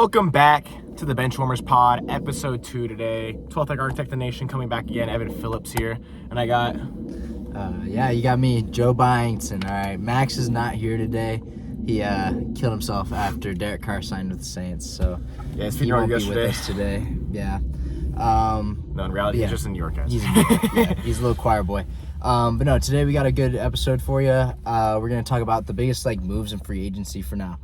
Welcome back to the Benchwarmers pod, episode 2 today. 12th Tech Architect of the Nation coming back again. Evan Phillips here. And I got... you got me, Joe Byington. All right, Max is not here today. He killed himself after Derek Carr signed with the Saints, so yeah, he won't be with us today. Yeah. No, in reality, he's just in New York, guys. He's a little choir boy. But no, today we got a good episode for you. We're going to talk about the biggest moves in free agency for now.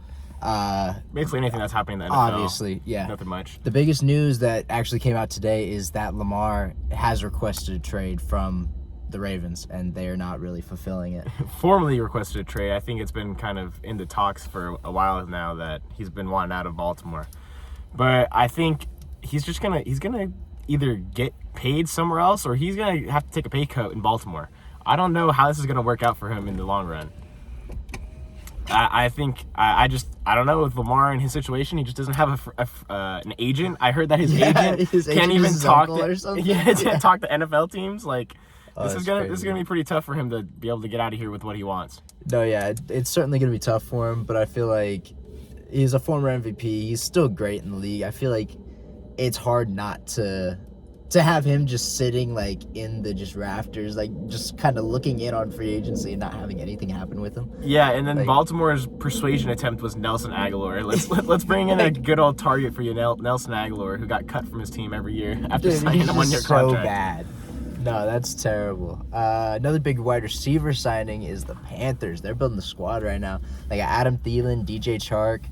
Basically anything that's happening in the NFL. Obviously, yeah. Nothing much. The biggest news that actually came out today is that Lamar has requested a trade from the Ravens, and they are not really fulfilling it. Formally requested a trade. I think it's been kind of in the talks for a while now that he's been wanting out of Baltimore. But I think he's gonna either get paid somewhere else or he's gonna have to take a pay cut in Baltimore. I don't know how this is gonna work out for him in the long run. I think I don't know with Lamar and his situation. He just doesn't have an agent. I heard that his agent can't even talk to talk to NFL teams. This is gonna be pretty tough for him to be able to get out of here with what he wants. No, yeah, it's certainly gonna be tough for him. But I feel like he's a former MVP. He's still great in the league. I feel like it's hard not to have him just sitting in the rafters, just kind of looking in on free agency and not having anything happen with him. Yeah, and then Baltimore's persuasion attempt was Nelson Aguilar. Let's bring in a good old target for you, Nelson Aguilar, who got cut from his team every year after signing a 1-year contract. So bad. No, that's terrible. Another big wide receiver signing is the Panthers. They're building the squad right now. They got Adam Thielen, DJ Chark.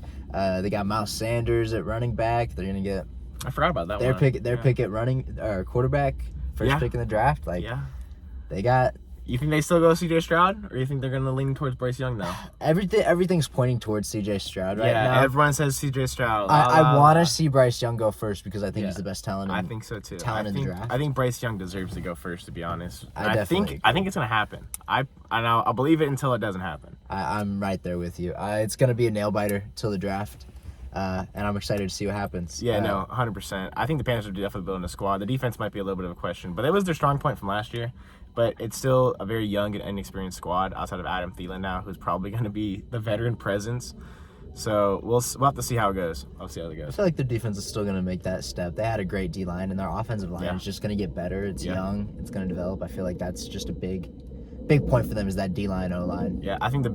They got Miles Sanders at running back. They're gonna get. I forgot about that one. Their pick at running quarterback, first pick in the draft. They got. You think they still go CJ Stroud, or you think they're gonna lean towards Bryce Young now? Everything's pointing towards CJ Stroud right now. Yeah, everyone says CJ Stroud. I want to see Bryce Young go first because I think he's the best talent. I think so too. Talent in the draft. I think Bryce Young deserves to go first, to be honest. I think it's gonna happen. I'll believe it until it doesn't happen. I'm right there with you. It's gonna be a nail biter till the draft. And I'm excited to see what happens. Yeah, 100%. I think the Panthers are definitely building a squad. The defense might be a little bit of a question, but it was their strong point from last year. But it's still a very young and inexperienced squad outside of Adam Thielen now, who's probably going to be the veteran presence. So we'll have to see how it goes. I'll see how it goes. I feel like their defense is still going to make that step. They had a great D-line, and their offensive line is just going to get better. It's young. It's going to develop. I feel like that's just a big point for them is that D-line, O-line. Yeah, I think the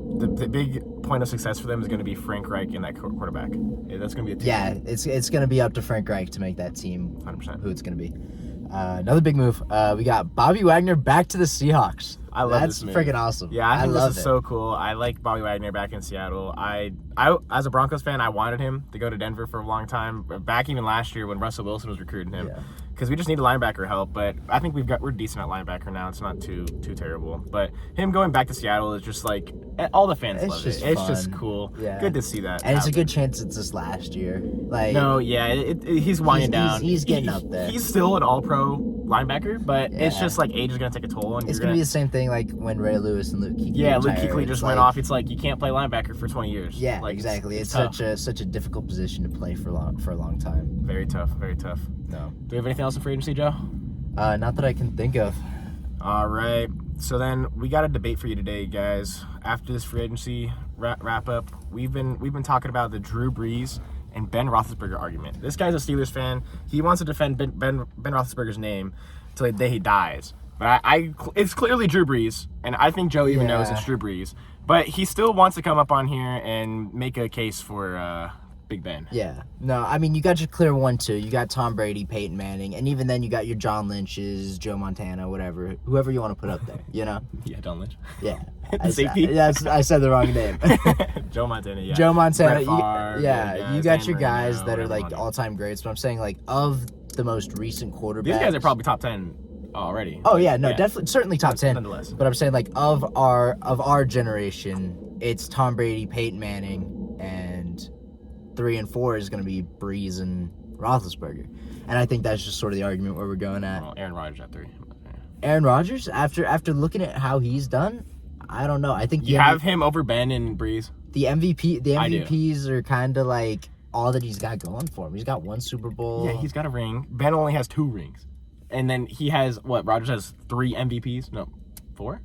big point of success for them is going to be Frank Reich and that quarterback. That's going to be a team. Yeah, it's going to be up to Frank Reich to make that team 100%. Who it's going to be. Another big move. We got Bobby Wagner back to the Seahawks. I love this move. That's freaking awesome. Yeah, I think this is so cool. I like Bobby Wagner back in Seattle. I as a Broncos fan, I wanted him to go to Denver for a long time. Back even last year when Russell Wilson was recruiting him. Yeah. Because we just need linebacker help, but I think we're decent at linebacker now. It's not too terrible. But him going back to Seattle is just all the fans love it. It's just cool. Yeah. Good to see that. And it's a good chance it's his last year. He's winding down. He's getting up there. He's still an all-pro linebacker, but it's just age is gonna take a toll on you. It's gonna be the same thing when Ray Lewis and Luke Kuechly. Yeah, Luke Kuechly just went off. It's you can't play linebacker for 20 years. Yeah, exactly. It's such a difficult position to play for a long time. Very tough. Very tough. No. Do we have anything else in free agency, Joe? Not that I can think of. All right. So then we got a debate for you today, guys. After this free agency wrap up, we've been talking about the Drew Brees and Ben Roethlisberger argument. This guy's a Steelers fan. He wants to defend Ben Roethlisberger's name till the day he dies. But it's clearly Drew Brees, and I think Joe even knows it's Drew Brees. But he still wants to come up on here and make a case for Big Ben. Yeah. No, I mean, you got your clear 1-2. You got Tom Brady, Peyton Manning, and even then you got your John Lynch's, Joe Montana, whoever you want to put up there, Yeah, John Lynch. Yeah. Safety? I said the wrong name. Joe Montana, yeah. Joe Montana. Favre, you got your guys that are all-time greats, but I'm saying of the most recent quarterbacks. These guys are probably top 10 already. Oh yeah, no, definitely, certainly top 10. Nonetheless. But I'm saying of our generation, it's Tom Brady, Peyton Manning, and 3 and 4 is going to be Brees and Roethlisberger. And I think that's just sort of the argument where we're going at. Well, Aaron Rodgers at 3. Aaron Rodgers, after looking at how he's done, I don't know. I think you have him over Ben and Brees. The MVPs are kind of all that he's got going for him. He's got 1 Super Bowl. Yeah, he's got a ring. Ben only has 2 rings. And then he has, Rodgers has 3 MVPs? No, 4?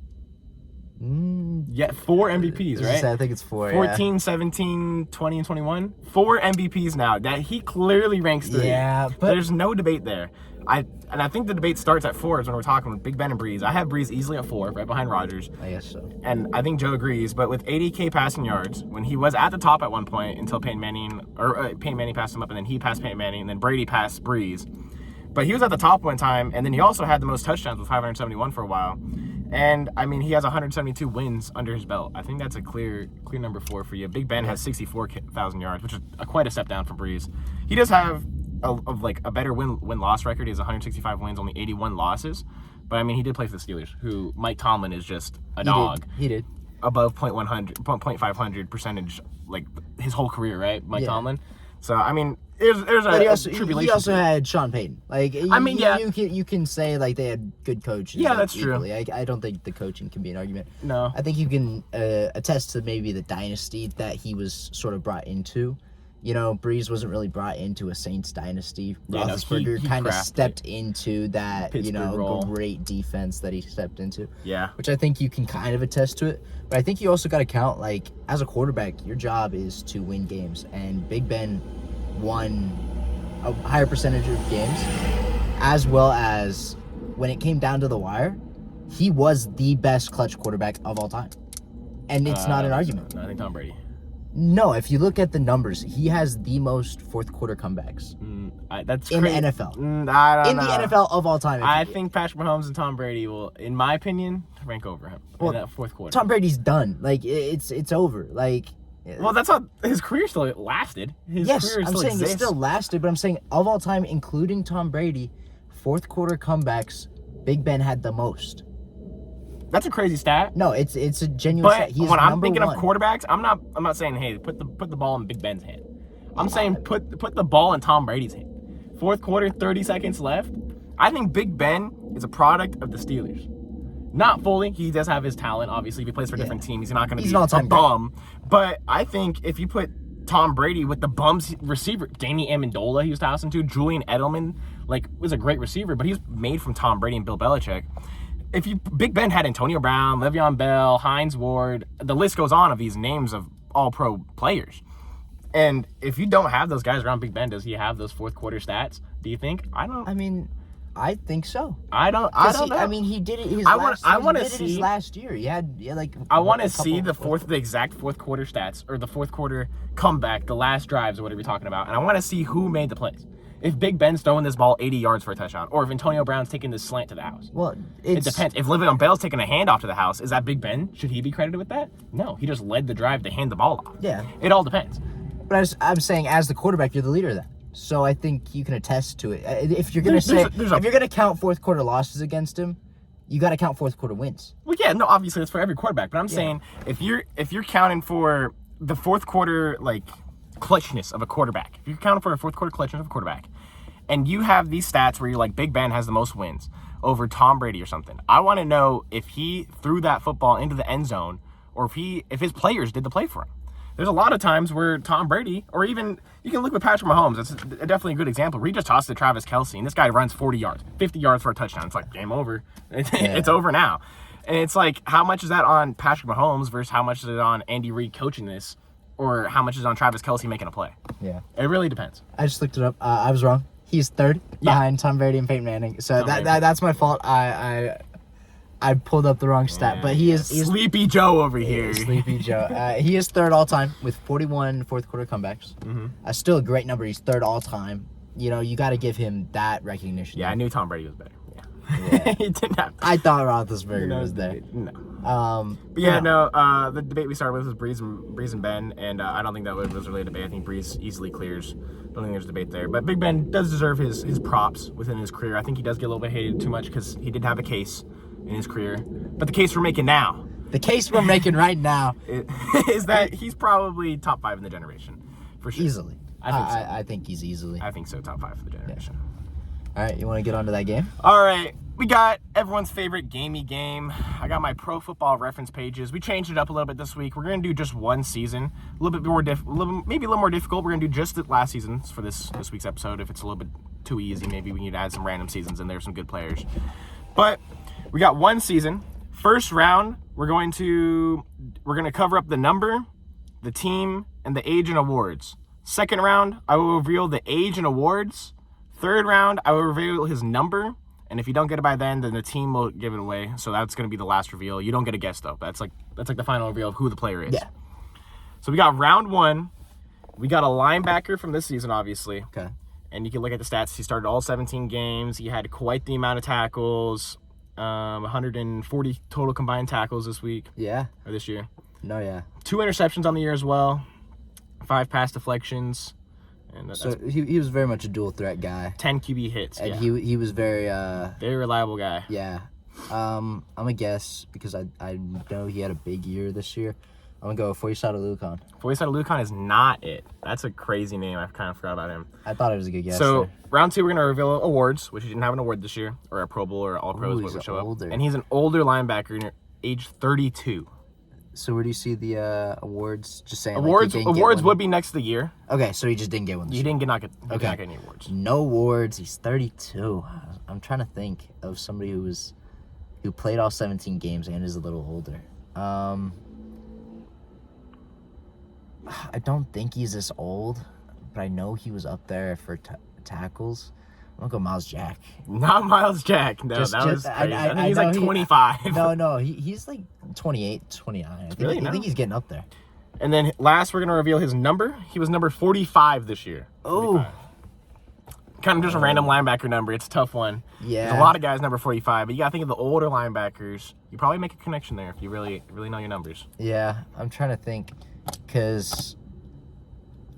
Yeah, 4 MVPs, right? I think it's 4. 14, 17, 20, and 21. 4 MVPs now. That he clearly ranks 3. Yeah, but there's no debate there. I think the debate starts at 4 is when we're talking with Big Ben and Breeze. I have Breeze easily at 4, right behind Rodgers. I guess so. And I think Joe agrees. But with 80K passing yards, when he was at the top at one point until Peyton Manning passed him up, and then he passed Peyton Manning, and then Brady passed Breeze. But he was at the top one time, and then he also had the most touchdowns with 571 for a while. And I mean, he has 172 wins under his belt. I think that's a clear number 4 for you. Big Ben has 64,000 yards, which is quite a step down from Breeze. He does have a better win-loss record. He has 165 wins, only 81 losses. But I mean, he did play for the Steelers, who Mike Tomlin is just a dog. He did. Above .500 percentage, like his whole career, right? Mike Tomlin. So I mean, there's a tribulation. He also had Sean Payton. Like, I mean, you can say like they had good coaches. Yeah, that's true. I don't think the coaching can be an argument. No, I think you can attest to maybe the dynasty that he was sort of brought into. You know, Breeze wasn't really brought into a Saints dynasty. Roethlisberger kind of stepped into that, Pittsburgh role. Great defense that he stepped into. Yeah. Which I think you can kind of attest to it. But I think you also got to count, like, as a quarterback, your job is to win games. And Big Ben won a higher percentage of games, as well as when it came down to the wire, he was the best clutch quarterback of all time. And it's not an argument. No, I think Tom Brady. No, if you look at the numbers, he has the most fourth quarter comebacks That's in crazy. the NFL. I don't know. The NFL of all time. I think Patrick Mahomes and Tom Brady will, in my opinion, rank over him in that fourth quarter. Tom Brady's done. Like, it's over. Like, well, that's how his career still lasted. His career I'm still saying exists. it still lasted, but I'm saying of all time, including Tom Brady, fourth quarter comebacks, Big Ben had the most. That's a crazy stat. No, it's a genuine stat. But when I'm thinking of quarterbacks, I'm not saying, hey, put the ball in Big Ben's hand. I'm saying put the ball in Tom Brady's hand. Fourth quarter, 30 seconds left. I think Big Ben is a product of the Steelers. Not fully. He does have his talent. Obviously, if he plays for a different team, he's not going to be a bum. But I think if you put Tom Brady with the bums receiver, Danny Amendola, he was tossing to, Julian Edelman, like, was a great receiver, but he's made from Tom Brady and Bill Belichick. Big Ben had Antonio Brown, Le'Veon Bell, Hines Ward, the list goes on of these names of all-pro players. And if you don't have those guys around Big Ben, does he have those fourth quarter stats? Do you think? I mean, I think so. I don't know. I mean, he did it. His last year. He had like. I want to see the exact fourth quarter stats, or the fourth quarter comeback, the last drives, or whatever you're talking about, and I want to see who made the plays. If Big Ben's throwing this ball 80 yards for a touchdown, or if Antonio Brown's taking this slant to the house. Well, it depends. If Le'Veon Bell's taking a handoff to the house, is that Big Ben? Should he be credited with that? No, he just led the drive to hand the ball off. Yeah. It all depends. But I'm saying, as the quarterback, you're the leader of that. So I think you can attest to it. If you're gonna if you're gonna count fourth quarter losses against him, you got to count fourth quarter wins. Well, yeah, no, obviously that's for every quarterback. But I'm saying if you're counting for the fourth quarter like clutchness of a quarterback, if you're counting for a fourth quarter clutchness of a quarterback, and you have these stats where you're like Big Ben has the most wins over Tom Brady or something, I want to know if he threw that football into the end zone, or if his players did the play for him. There's a lot of times where Tom Brady, or even you can look with Patrick Mahomes, that's definitely a good example, where he just tossed to Travis Kelce, and this guy runs 40 yards, 50 yards for a touchdown. It's like, game over. It's over now. And it's like, how much is that on Patrick Mahomes versus how much is it on Andy Reid coaching this, or how much is on Travis Kelce making a play? Yeah. It really depends. I just looked it up. I was wrong. He's third behind Tom Brady and Peyton Manning. So that's my fault. I pulled up the wrong stat, but he is Sleepy Joe over here. Sleepy Joe. He is third all time with 41 fourth quarter comebacks. Mm-hmm. Still a great number. He's third all time. You know, you got to give him that recognition. Yeah, I knew Tom Brady was better. Yeah. He didn't have to. I thought Roethlisberger was there. No. But the debate we started with was Breeze and Ben, and I don't think that was really a debate. I think Breeze easily clears. Don't think there's a debate there. But Big Ben does deserve his props within his career. I think he does get a little bit hated too much because he did have a case in his career. But the case we're making now. The case we're making right now. Is that he's probably top 5 in the generation. For sure. Easily. I think so. I think he's easily. I think so, top 5 for the generation. Yeah. All right, you want to get on to that game? All right. We got everyone's favorite gamey game. I got my pro football reference pages. We changed it up a little bit this week. We're going to do just one season. A little bit more maybe a little more difficult. We're going to do just the last seasons for this week's episode. If it's a little bit too easy, maybe we need to add some random seasons in there, some good players. But we got one season. First round we're going to cover up the number, the team, and the age and awards. Second round, I will reveal the age and awards. Third round, I will reveal his number. And if you don't get it by then the team will give it away. So that's going to be the last reveal. You don't get a guess, though. That's like the final reveal of who the player is. Yeah. So we got round 1. We got a linebacker from this season, obviously. Okay. And you can look at the stats. He started all 17 games. He had quite the amount of tackles. 140 total combined tackles this week. Yeah. Or this year. No, yeah. 2 interceptions on the year as well. 5 pass deflections. And So he was very much a dual threat guy. 10 QB hits. And yeah. he was very Very reliable guy. yeah. I'm a guess because I know he had a big year this year. I'm gonna go Foyesade Lucon. Foyesade Lucon is not it. That's a crazy name. I kind of forgot about him. I thought it was a good guess. So there. round 2, we're gonna reveal awards, which he didn't have an award this year, or a Pro Bowl or All Pros, Ooh, what would show older. up. And he's an older linebacker, age 32. So where do you see the awards? Just saying. Awards like he didn't get one. would be next to the year. Okay, so he just didn't get one. He didn't not get Okay. not get any awards. No awards. He's 32. I'm trying to think of somebody who played all 17 games and is a little older. I don't think he's this old, but I know he was up there for tackles. I'm gonna go Miles Jack. Not Miles Jack. No, that was crazy. I think he's like 25. No, he's like 28, 29. I think he's getting up there. And then last, we're gonna reveal his number. He was number 45 this year. Oh. Kind of just a random linebacker number. It's a tough one. Yeah. There's a lot of guys number 45, but you gotta think of the older linebackers. You probably make a connection there if you really know your numbers. Yeah, I'm trying to think, because,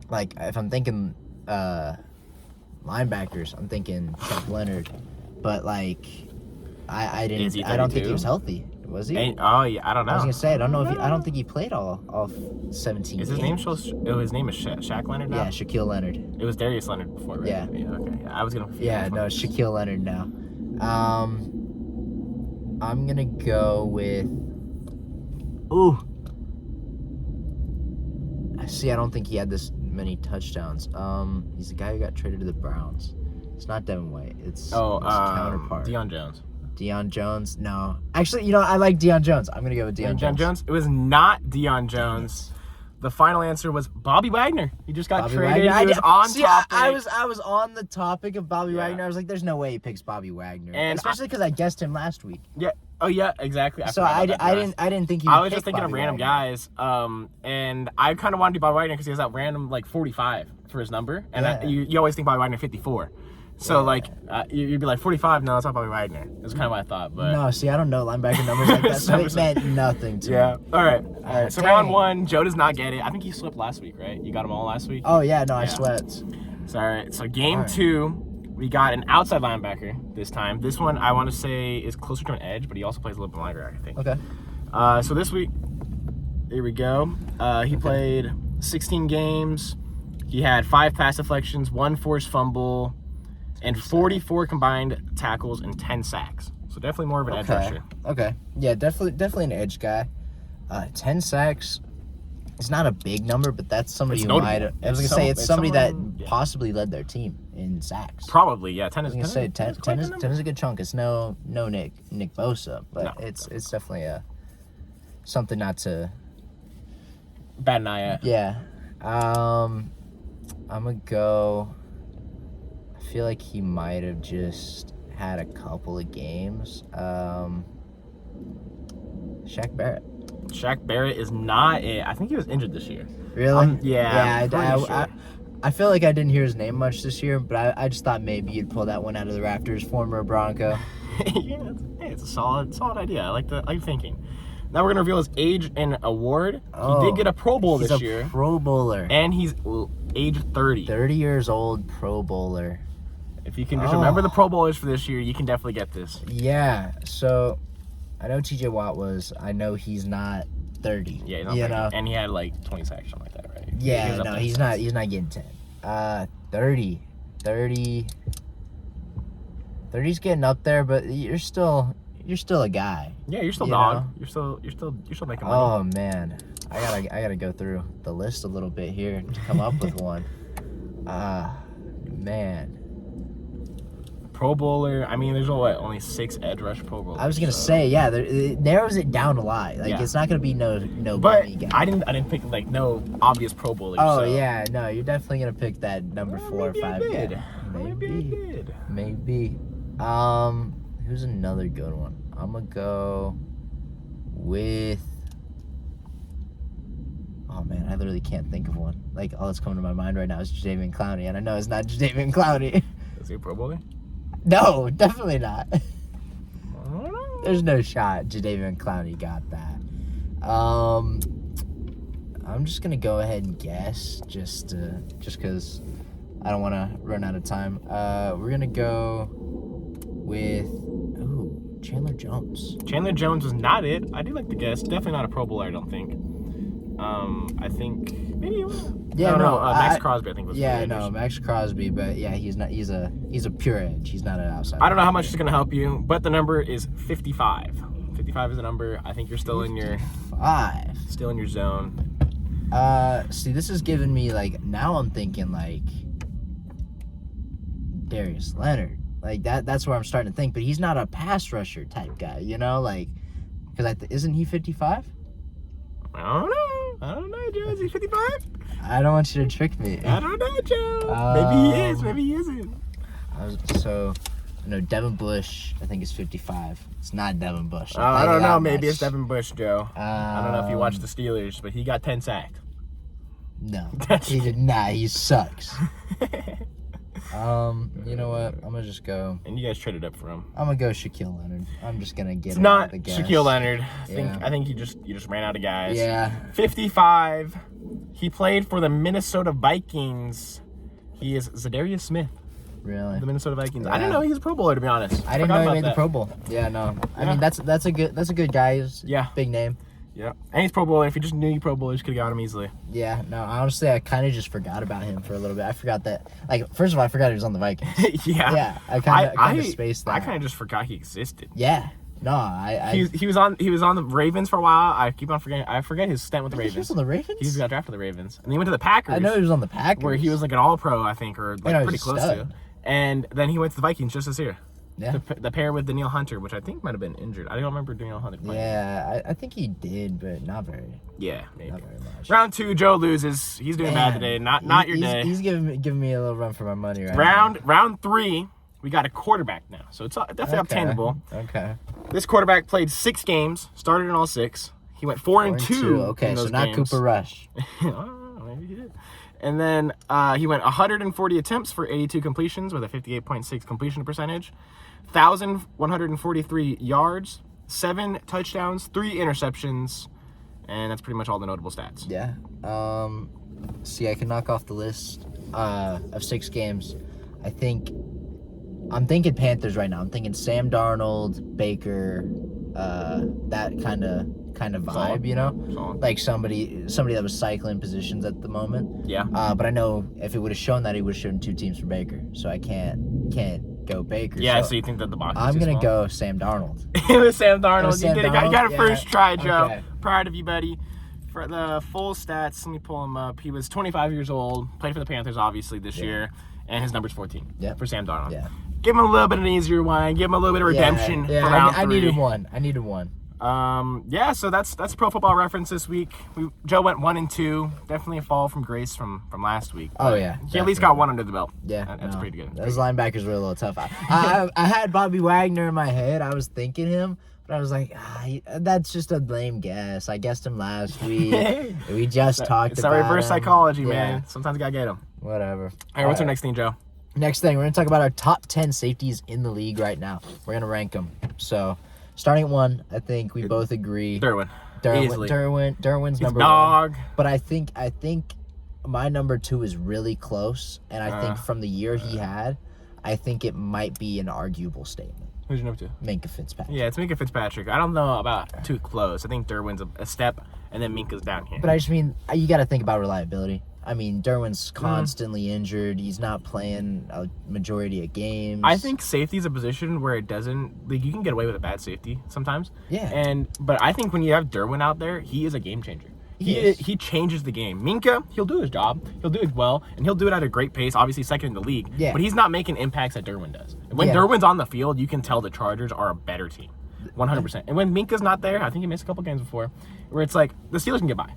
like, if I'm thinking linebackers, I'm thinking Chuck Leonard, but like, I don't think he was healthy. Was he? Oh yeah, I don't know. I was gonna say I don't know if I don't think he played all 17. Is his name still? Oh, his name is Shaq Leonard now. Yeah, Shaquille Leonard. It was Darius Leonard before, right? Yeah. Okay. I was gonna. Yeah, no, Shaquille Leonard now. I'm gonna go with. Ooh. See, I don't think he had this many touchdowns. He's the guy who got traded to the Browns. It's not Devin White. It's his counterpart. Deion Jones. Deion Jones? No. Actually, I like Deion Jones. I'm gonna go with Deion Jones. It was not Deion Jones. The final answer was Bobby Wagner. He just got traded. Wagner. He was on topic. I was on the topic of Bobby Wagner. I was like, there's no way he picks Bobby Wagner, and especially because I guessed him last week. Yeah. Oh yeah, exactly. So I didn't think he would. I was just thinking Bobby of random Wagner. guys. And I kind of wanted to do Bobby Wagner because he has that random like 45 for his number, and you always think Bobby Wagner 54. So you'd be like 45. No, that's not Bobby Wagner. That's kind of what I thought. But no, see, I don't know linebacker numbers like that, so it meant nothing to me. All right. So round 1, Joe does not get it. I think he slipped last week, right? You got them all last week. Oh yeah, no, I sweat. So all right. So game 2, we got an outside linebacker this time. This one I want to say is closer to an edge, but he also plays a little bit longer, I think. Okay. So this week, here we go. He played 16 games. He had 5 pass deflections, 1 forced fumble, and 44 combined tackles and 10 sacks. So definitely more of an edge rusher. Okay. Yeah, definitely an edge guy. 10 sacks. It's not a big number, but that's somebody who might. I was gonna say it's somebody that possibly led their team in sacks. Probably, yeah. 10 is. I was gonna say 10 is a good chunk. It's no Nick Bosa, but No. it's definitely something not to Bat an eye at. Yeah. I'm gonna go. I feel like he might have just had a couple of games. Shaq Barrett. Shaq Barrett is not it. I think he was injured this year. Really? Yeah. I feel like I didn't hear his name much this year, but I just thought maybe you'd pull that one out of the rafters. Former Bronco. Yeah, it's a solid idea. I like thinking. Now we're gonna reveal his age and award. He did get a Pro Bowl this year. He's a Pro Bowler. And he's age 30. 30 years old, Pro Bowler. If you can just remember the Pro Bowlers for this year, you can definitely get this. Yeah. So, I know T.J. Watt was. I know he's not 30. Yeah, he's not 30. And he had like 20 sacks, something like that, right? Yeah, no, he's not. He's not getting 10. 30. 30's getting up there, but you're still a guy. Yeah, you're still dog. You're still making money. Oh man, I gotta go through the list a little bit here to come up with one. Man. Pro Bowler. I mean, there's only 6 edge rush Pro Bowlers. I was gonna say, yeah, it narrows it down a lot. Like, Yeah. it's not gonna be no But bunny guy. I didn't pick like no obvious Pro Bowlers. Oh so. yeah, no, you're definitely gonna pick that number 4 or Maybe I 5 did. guy. Maybe I did. Maybe. Who's another good one? I'm gonna go with. Oh man, I literally can't think of one. Like, all that's coming to my mind right now is Jadeveon Clowney, and I know it's not Jadeveon Clowney. Is he a Pro Bowler? No, definitely not. I don't know. There's no shot Jadeveon Clowney got that. I'm just gonna go ahead and guess, just because I don't want to run out of time. We're gonna go with Chandler Jones. Chandler Jones was not it. I do like the guess. Definitely not a Pro Bowler, I don't think. I think maybe he was. Yeah, Max Crosby, I think was. Yeah, the no, edge. Max Crosby, but yeah, he's not. He's a pure edge. He's not an outside. I don't know how much it's gonna help you, but the number is 55. 55 is the number. I think you're still in your 5. zone. See, this is giving me like, now I'm thinking like Darius Leonard. Like that's where I'm starting to think, but he's not a pass rusher type guy, you know, like, because isn't he 55? I don't know, Joe. Is he 55? I don't want you to trick me. I don't know, Joe. Maybe he is. Maybe he isn't. Devin Bush, I think is 55. It's not Devin Bush. I don't know. Maybe it's Devin Bush, Joe. I don't know if you watched the Steelers, but he got 10 sacked. No, he did not. He sucks. You know what? I'm gonna just go. And you guys traded up for him. I'm gonna go Shaquille Leonard. I'm just gonna get. It's not the guess. Shaquille Leonard. Yeah. I think you just ran out of guys. Yeah. 55. He played for the Minnesota Vikings. He is Zadarius Smith. Really? The Minnesota Vikings. Yeah. I didn't know he was a Pro Bowler, to be honest. I didn't know he made the Pro Bowl. Yeah, no. I mean, that's a good guy. He's big name. Yeah. And he's Pro Bowler. If you just knew you Pro Bowlers, could have got him easily. Yeah, no, honestly, I kind of just forgot about him for a little bit. I forgot that, like, first of all, I forgot he was on the Vikings. Yeah. Yeah, I kind of spaced that. I kind of just forgot he existed. Yeah. No, he was on the Ravens for a while. I keep on forgetting. I forget his stint with the Ravens. He was on the Ravens? He got drafted to the Ravens. And then he went to the Packers. I know he was on the Packers. Where he was like an All-Pro, I think, or like pretty close stud. to. And then he went to the Vikings just this year. Yeah. The pair with Danielle Hunter, which I think might have been injured. I don't remember Danielle Hunter playing. Yeah, I think he did, but not very. Yeah, maybe. Not very much. Round 2, Joe loses. He's doing bad today. Not your day. He's giving me a little run for my money right Round 3, we got a quarterback now. So it's definitely obtainable. Okay. This quarterback played 6 games, started in all 6. He went 4-2. Okay, in those so not games. Cooper Rush. I don't know, maybe he did. And then he went 140 attempts for 82 completions with a 58.6 completion percentage, 1,143 yards, 7 touchdowns, 3 interceptions, and that's pretty much all the notable stats. Yeah. See, I can knock off the list of 6 games. I'm thinking Panthers right now. I'm thinking Sam Darnold, Baker, that kind of vibe, Solid. you know? Solid. Like somebody that was cycling positions at the moment. Yeah. But I know if it would have shown that, he would have shown 2 teams for Baker. So I can't go Baker. Yeah, so you think that the box is I'm too going to small? go Sam Darnold. It was Sam Darnold. It was Sam You did it. You got Darnold? a first try, Joe. Okay. Proud of you, buddy. For the full stats, let me pull him up. He was 25 years old, played for the Panthers, obviously, this year, and his number's 14 for Sam Darnold. Yeah. Give him a little bit of an easier one. Give him a little bit of redemption for round 3. I needed one. Yeah, so that's Pro Football Reference this week. Joe went 1-2. Definitely a fall from grace from last week. Oh yeah, He at least got 1 under the belt. Yeah, that's pretty good. Those linebackers were a little tough. I had Bobby Wagner in my head. I was thinking him, but I was like, that's just a lame guess. I guessed him last week. We just talked It's about that reverse him. psychology, Yeah. man. Sometimes you gotta get them. Whatever. All right, what's our next thing, Joe? Next thing, we're going to talk about our top 10 safeties in the league right now. We're going to rank them. So, starting at 1, I think we both agree. Derwin. Easily. Derwin's number dog. 1. But I think my number 2 is really close. And I think from the year he had, I think it might be an arguable statement. Who's your number 2? Minka Fitzpatrick. Yeah, it's Minka Fitzpatrick. I don't know about too close. I think Derwin's a step, and then Minka's down here. But I just mean, you got to think about reliability. I mean, Derwin's constantly injured. He's not playing a majority of games. I think safety is a position where it doesn't, like, you can get away with a bad safety sometimes. Yeah. But I think when you have Derwin out there, he is a game changer. He changes the game. Minka, he'll do his job. He'll do it well, and he'll do it at a great pace. Obviously, second in the league. Yeah. But he's not making impacts that Derwin does. And when Derwin's on the field, you can tell the Chargers are a better team. 100%. And when Minka's not there, I think he missed a couple games before, where it's like the Steelers can get by.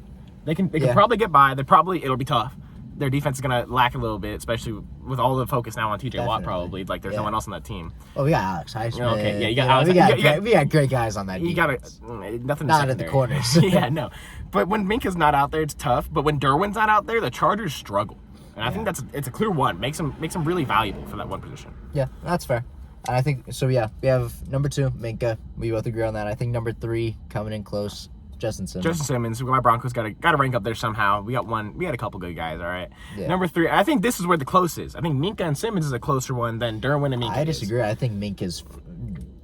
They can probably get by. It'll be tough. Their defense is gonna lack a little bit, especially with all the focus now on TJ Watt. Probably like there's no one else on that team. Well, we got Alex Highsmith. Okay, you got Alex. We got great guys on that defense. You gotta nothing. Not at the corners. Yeah, no. But when Minka's not out there, it's tough. But when Derwin's not out there, the Chargers struggle. And I think it's a clear one. Makes them really valuable for that one position. Yeah, that's fair. And I think so. Yeah, we have number 2, Minka. We both agree on that. I think number 3 coming in close. Justin Simmons. My Broncos got to rank up there somehow. We got a couple good guys. All right. Yeah. Number 3. I think this is where the close is. I think Minka and Simmons is a closer one than Derwin and Minka. I disagree. I think Minka's.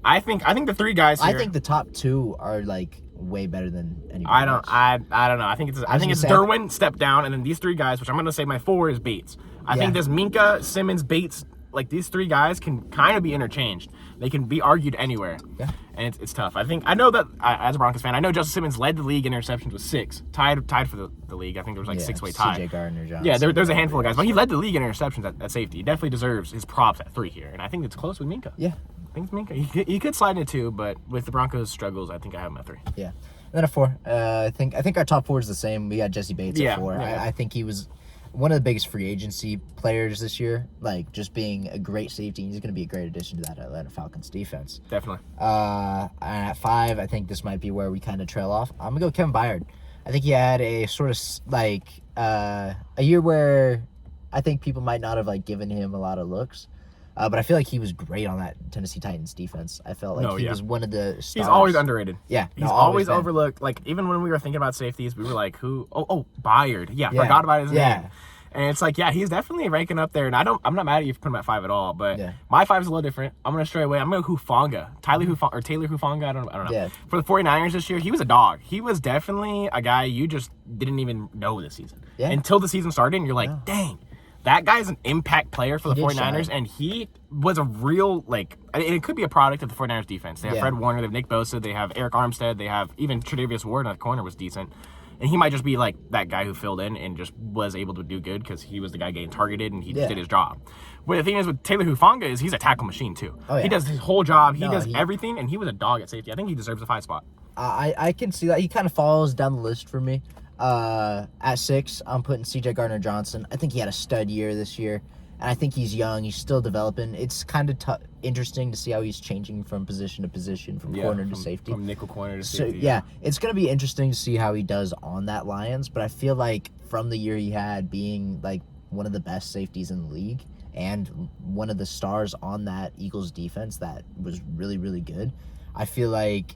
I think the 3 guys here. I think the top 2 are like way better than anybody else. I don't know. I think it's Derwin step down, and then these 3 guys, which I'm gonna say my 4 is Bates. I think this Minka, Simmons, Bates. Like these 3 guys can kind of be interchanged. They can be argued anywhere. Yeah. And it's tough. I know that as a Broncos fan, I know Justin Simmons led the league in interceptions with 6, tied for the league. I think there was like 6-way tie. CJ Gardner-Johnson. Yeah, there's a handful of guys, but he led the league in interceptions at safety. He definitely deserves his props at 3 here, and I think it's close with Minka. Yeah. I think it's Minka. He could slide into 2, but with the Broncos' struggles, I think I have him at 3. Yeah. And then a 4. I think our top 4 is the same. We got Jesse Bates at 4. Yeah. I think he was one of the biggest free agency players this year, like just being a great safety. He's going to be a great addition to that Atlanta Falcons defense. Definitely. And at 5, I think this might be where we kind of trail off. I'm going to go Kevin Byard. I think he had a sort of like a year where I think people might not have like given him a lot of looks. But I feel like he was great on that Tennessee Titans defense. I felt like he was one of the stars. He's always underrated. Yeah. He's always overlooked. Like, even when we were thinking about safeties, we were like, who? Oh, Byard. Yeah, forgot about his name. And it's like, he's definitely ranking up there. And I'm not mad at you for putting him at 5 at all. But my 5 is a little different. I'm going to stray away. I'm going to Hufanga. Taylor Hufanga. I don't know. Yeah. For the 49ers this year, he was a dog. He was definitely a guy you just didn't even know this season. Yeah. Until the season started, and you're like, dang. That guy's an impact player for the 49ers, and he was a real, like, and it could be a product of the 49ers defense. They have Fred Warner, they have Nick Bosa, they have Eric Armstead, they have even Tre'Davious Ward on the corner was decent. And he might just be like that guy who filled in and just was able to do good because he was the guy getting targeted and he did his job. But the thing is with Taylor Hufanga is he's a tackle machine too. Oh, yeah. He does his whole job. He does everything, and he was a dog at safety. I think he deserves a 5 spot. I can see that. He kind of falls down the list for me. At 6, I'm putting CJ Gardner-Johnson. I think he had a stud year this year, and I think he's young. He's still developing. It's kind of interesting to see how he's changing from position to position, from corner to safety. From nickel corner to safety. So, it's going to be interesting to see how he does on that Lions, but I feel like from the year he had being like one of the best safeties in the league and one of the stars on that Eagles defense that was really, really good, I feel like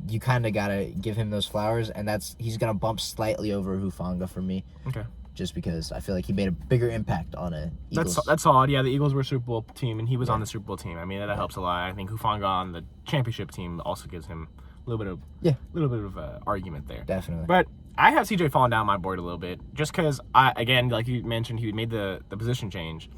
you kind of got to give him those flowers, and he's going to bump slightly over Hufanga for me. Okay. Just because I feel like he made a bigger impact on it. That's solid. Yeah, the Eagles were a Super Bowl team, and he was on the Super Bowl team. I mean, that helps a lot. I think Hufanga on the championship team also gives him a little bit of argument there. Definitely. But I have CJ falling down my board a little bit, just because, again, like you mentioned, he made the position change.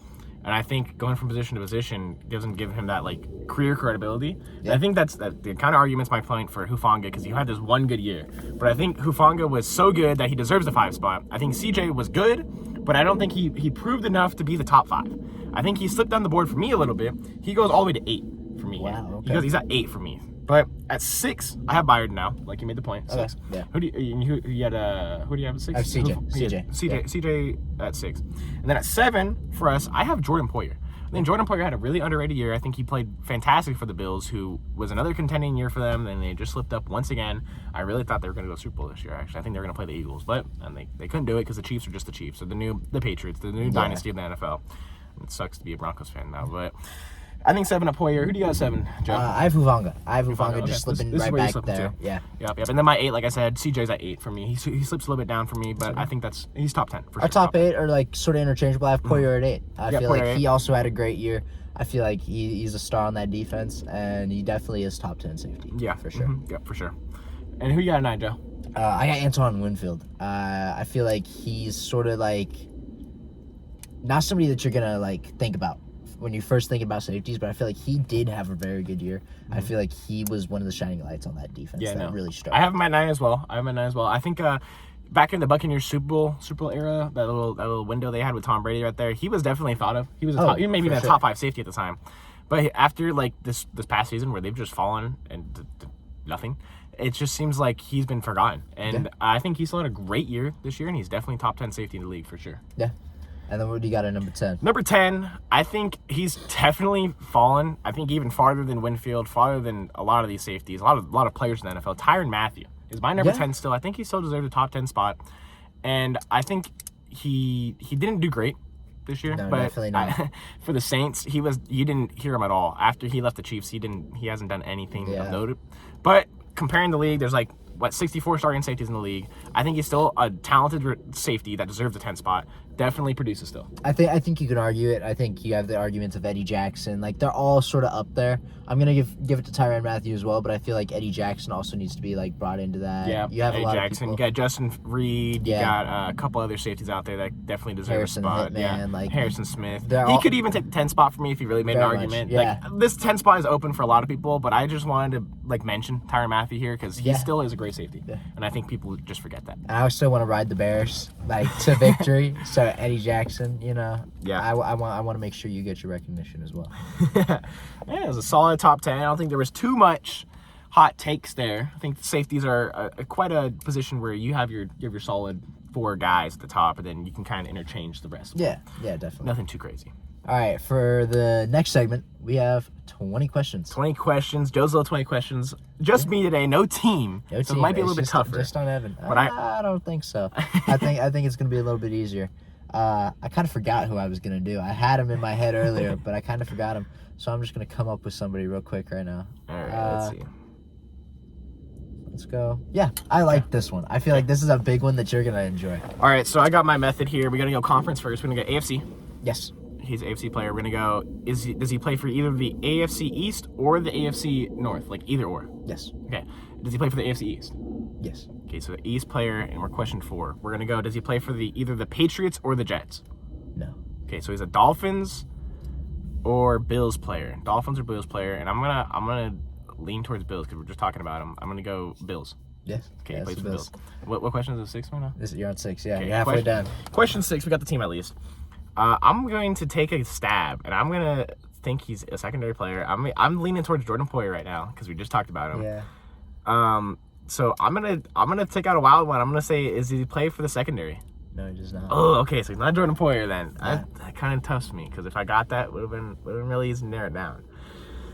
And I think going from position to position doesn't give him that, like, career credibility. Yeah. I think that's the kind of argument's my point for Hufanga, because he had this one good year. But I think Hufanga was so good that he deserves a 5 spot. I think CJ was good, but I don't think he proved enough to be the top 5. I think he slipped down the board for me a little bit. He goes all the way to 8 for me. Wow, okay. He's at 8 for me. But at 6, I have Byard now. Like you made the point. 6. Okay. Yeah. Who do you have at 6? I have CJ. CJ at 6. And then at 7 for us, I have Jordan Poyer. I think Jordan Poyer had a really underrated year. I think he played fantastic for the Bills, who was another contending year for them. Then they just slipped up once again. I really thought they were going to go Super Bowl this year. Actually, I think they were going to play the Eagles, but they couldn't do it because the Chiefs are just the Chiefs. So the Patriots, the new dynasty of the NFL. It sucks to be a Broncos fan now, but I think 7 at Poyer. Who do you got at 7, Joe? I have Hufanga. Just slipping right back there. To. Yeah. Yep. And then my 8, like I said, CJ's at 8 for me. He slips a little bit down for me, but I think he's top 10 for sure. Our top 8 are like sort of interchangeable. I have Poyer at 8. I feel like he also had a great year. I feel like he's a star on that defense, and he definitely is top 10 safety. Yeah, for sure. Mm-hmm. Yeah, for sure. And who you got at 9, Joe? I got Antoine Winfield. I feel like he's sort of like not somebody that you're gonna like think about when you first think about safeties, but I feel like he did have a very good year. Mm-hmm. I feel like he was one of the shining lights on that defense really struck. I have him at 9 as well. I think back in the Buccaneers Super Bowl era, that little window they had with Tom Brady right there, he was definitely thought of. He was maybe even a top 5 safety at the time. But after like this past season where they've just fallen and nothing, it just seems like he's been forgotten. And I think he still had a great year this year, and he's definitely top 10 safety in the league for sure. Yeah. And then what do you got at number 10? Number 10, I think he's definitely fallen. I think even farther than Winfield, farther than a lot of these safeties, a lot of players in the NFL. Tyrann Mathieu is my number 10 still. I think he still deserves a top 10 spot. And I think he didn't do great this year, No, but definitely not. For the Saints, you didn't hear him at all. After he left the Chiefs, he hasn't done anything of note. But comparing the league, there's 64 starting safeties in the league. I think he's still a talented safety that deserves a 10 spot. Definitely produces still. I think you can argue it. I think you have the arguments of Eddie Jackson. Like, they're all sort of up there. I'm gonna give it to Tyrann Mathieu as well, but I feel like Eddie Jackson also needs to be brought into that. Yeah, you have Eddie a lot Jackson. of You people. got Justin Reed. You got a couple other safeties out there that definitely deserve Harrison a spot. Hitman, Harrison Smith. He Could even take the 10 spot for me if he really made an argument. This 10 spot is open for a lot of people, but I just wanted to mention Tyrann Mathieu here because he still is a great safety, and I think people just forget that. I also want to ride the Bears to victory. So Eddie Jackson, I want to make sure you get your recognition as well. Yeah, it was a solid top 10. I don't think there was too much hot takes there. I think the safeties are quite a position where you have your solid 4 guys at the top, and then you can kind of interchange the rest. Yeah, definitely. Nothing too crazy. All right, for the next segment, we have 20 questions. 20 questions. Joe's little 20 questions. Just me today, no team. So it might be a little bit tougher. Just on Evan. But I don't think so. I think it's going to be a little bit easier. I kind of forgot who I was going to do. I had him in my head earlier, but I kind of forgot him. So I'm just going to come up with somebody real quick right now. All right, let's see. Let's go. Yeah, I like this one. I feel like this is a big one that you're going to enjoy. All right, so I got my method here. We're going to go conference first. We're going to go AFC. Yes. He's an AFC player. We're going to go, does he play for either the AFC East or the AFC North? Like either or? Yes. Okay. Does he play for the AFC East? Yes. Okay, so the East player, and we're question 4. We're going to go, does he play for either the Patriots or the Jets? No. Okay, so he's a Dolphins or Bills player. Dolphins or Bills player, and I'm gonna lean towards Bills because we're just talking about him. I'm going to go Bills. Yes. Okay, he plays for the Bills. What question is it, 6 right now? You're on 6, yeah. Okay, you're halfway done. Question 6, we got the team at least. I'm going to take a stab, and I'm going to think he's a secondary player. I'm leaning towards Jordan Poyer right now because we just talked about him. Yeah. So I'm gonna take out a wild one. I'm gonna say, is he play for the secondary? No, he does not. Oh, okay, so he's not Jordan Poyer then. Yeah. That kind of toughs me because if I got that, would have been really easy to narrow it down.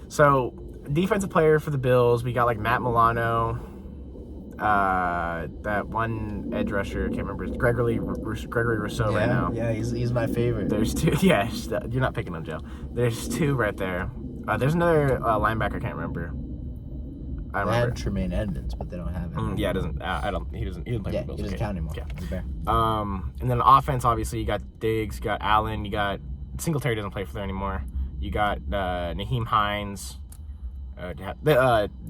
So defensive player for the Bills, we got Matt Milano, that one edge rusher, can't remember, Gregory Rousseau right now. Yeah, he's my favorite. There's 2. Yeah, you're not picking on Joe. There's 2 right there. There's another linebacker, I can't remember. They had Tremaine Edmonds, but they don't have him. Yeah, it doesn't. He doesn't play for the Bills. He doesn't count anymore. Yeah. He's a Bear. And then offense, obviously, you got Diggs, you got Allen, you got Singletary doesn't play for there anymore. You got Naheem Hines,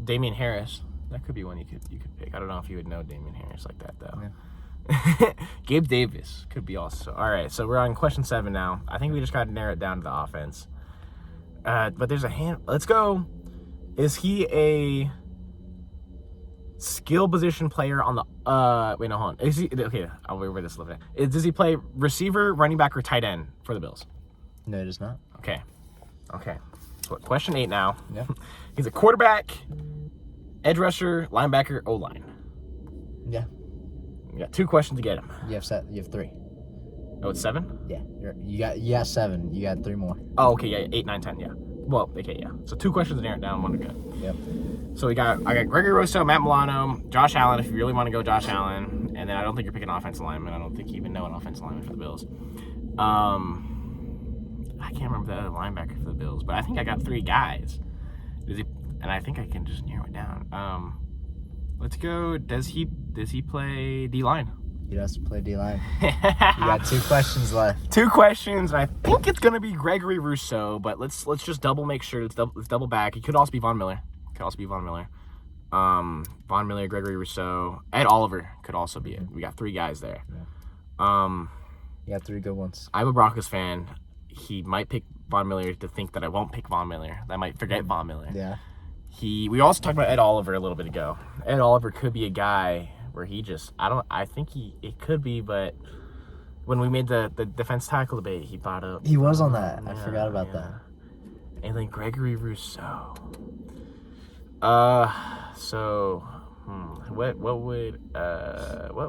Damian Harris. That could be one you could pick. I don't know if you would know Damian Harris like that though. Yeah. Gabe Davis could be also. All right, so we're on question 7 now. I think we just got to narrow it down to the offense. But there's a hand. Let's go. Is he a skill position player on the wait, no, hold on. Is he okay? I'll read this a little bit. Does he play receiver, running back, or tight end for the Bills? No, he does not. Okay. So question 8 now. Yeah. He's a quarterback, edge rusher, linebacker, O-line. Yeah. You got 2 questions to get him. You have 3. Oh, it's 7? Yeah. You got 7. You got 3 more. Oh, okay, yeah, 8, 9, 10, yeah. Well, okay, yeah. So 2 questions to narrow it down, 1 to go. Yep. So I got Gregory Rousseau, Matt Milano, Josh Allen, if you really want to go Josh Allen. And then I don't think you're picking offensive lineman. I don't think you even know an offensive lineman for the Bills. I can't remember the other linebacker for the Bills, but I think I got 3 guys. And I think I can just narrow it down. Let's go. Does he play D-line? He does play D-line. You got 2 questions left. 2 questions. I think it's gonna be Gregory Rousseau, but let's just make sure. Let's double back. He could also be Von Miller. Von Miller, Gregory Rousseau, Ed Oliver could also be it. We got 3 guys there. Yeah. You got 3 good ones. I'm a Broncos fan. He might pick Von Miller to think that I won't pick Von Miller. I might forget Von Miller. Yeah. We also talked about Ed Oliver a little bit ago. Ed Oliver could be a guy where he just I think it could be, but when we made the defense tackle debate, he brought up. He was on that. I forgot about that. And then Gregory Rousseau. What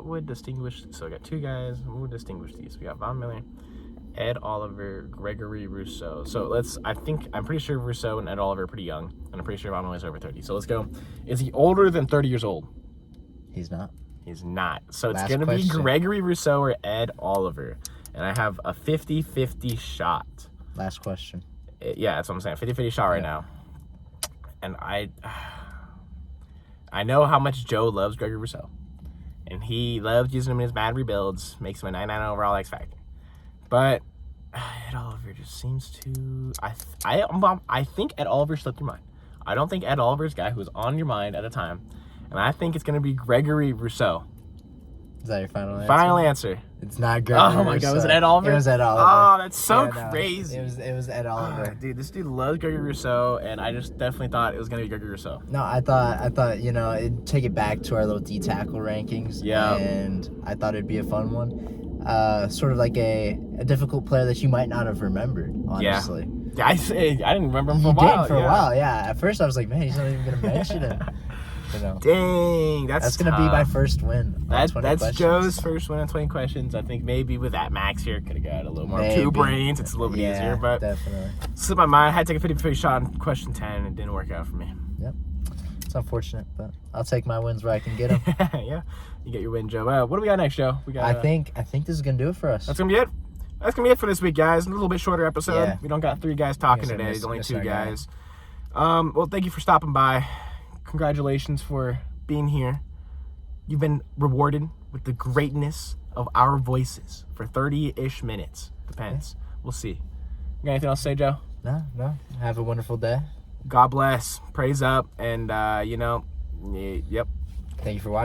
would distinguish? So I got two guys. What would distinguish these? We got Von Miller, Ed Oliver, Gregory Rousseau. So I'm pretty sure Rousseau and Ed Oliver are pretty young, and I'm pretty sure Von Miller's over 30. So let's go. Is he older than 30 years old? He's not. He's not. So it's Last going to be question. Gregory Rousseau or Ed Oliver. And I have a 50-50 shot. Last question. Yeah, that's what I'm saying. 50-50 shot right now. And I know how much Joe loves Gregory Rousseau. And he loves using him in his bad rebuilds. Makes him a 99 overall X Factor. But Ed Oliver just seems to... I think Ed Oliver slipped your mind. I don't think Ed Oliver's guy who was on your mind at a time. And I think it's going to be Gregory Rousseau. Is that your final answer? Final answer. It's not Gregory Oh my God, was it Ed Oliver? It was Ed Oliver. Oh, that's so crazy. It was Ed Oliver. Dude, this dude loves Gregory Rousseau, and I just definitely thought it was going to be Gregory Rousseau. No, I thought it'd take it back to our little D tackle rankings. Yeah. And I thought it'd be a fun one. Sort of like a difficult player that you might not have remembered, honestly. Yeah, I didn't remember him for You a while. did for a while, yeah. At first I was like, man, he's not even going to mention him. Dang, that's going to be my first win. That's questions. Joe's first win on 20 questions. I think maybe with that Max here, could have got a little more. Maybe. 2 brains, it's a little bit easier, but definitely. slipped my mind. I had to take a 50-50 shot on question 10, and it didn't work out for me. Yep. It's unfortunate, but I'll take my wins where I can get them. Yeah, you get your win, Joe. What do we got next, Joe? We got. I think this is gonna do it for us. That's gonna be it. That's gonna be it for this week, guys. A little bit shorter episode. Yeah. We don't got 3 guys talking Guess I today. missed- There's only missed 2 our guy. guys. Well, thank you for stopping by. Congratulations for being here. You've been rewarded with the greatness of our voices for 30-ish minutes. Depends. We'll see. You got anything else to say, Joe? No. Have a wonderful day. God bless. Praise up. And, yep. Thank you for watching.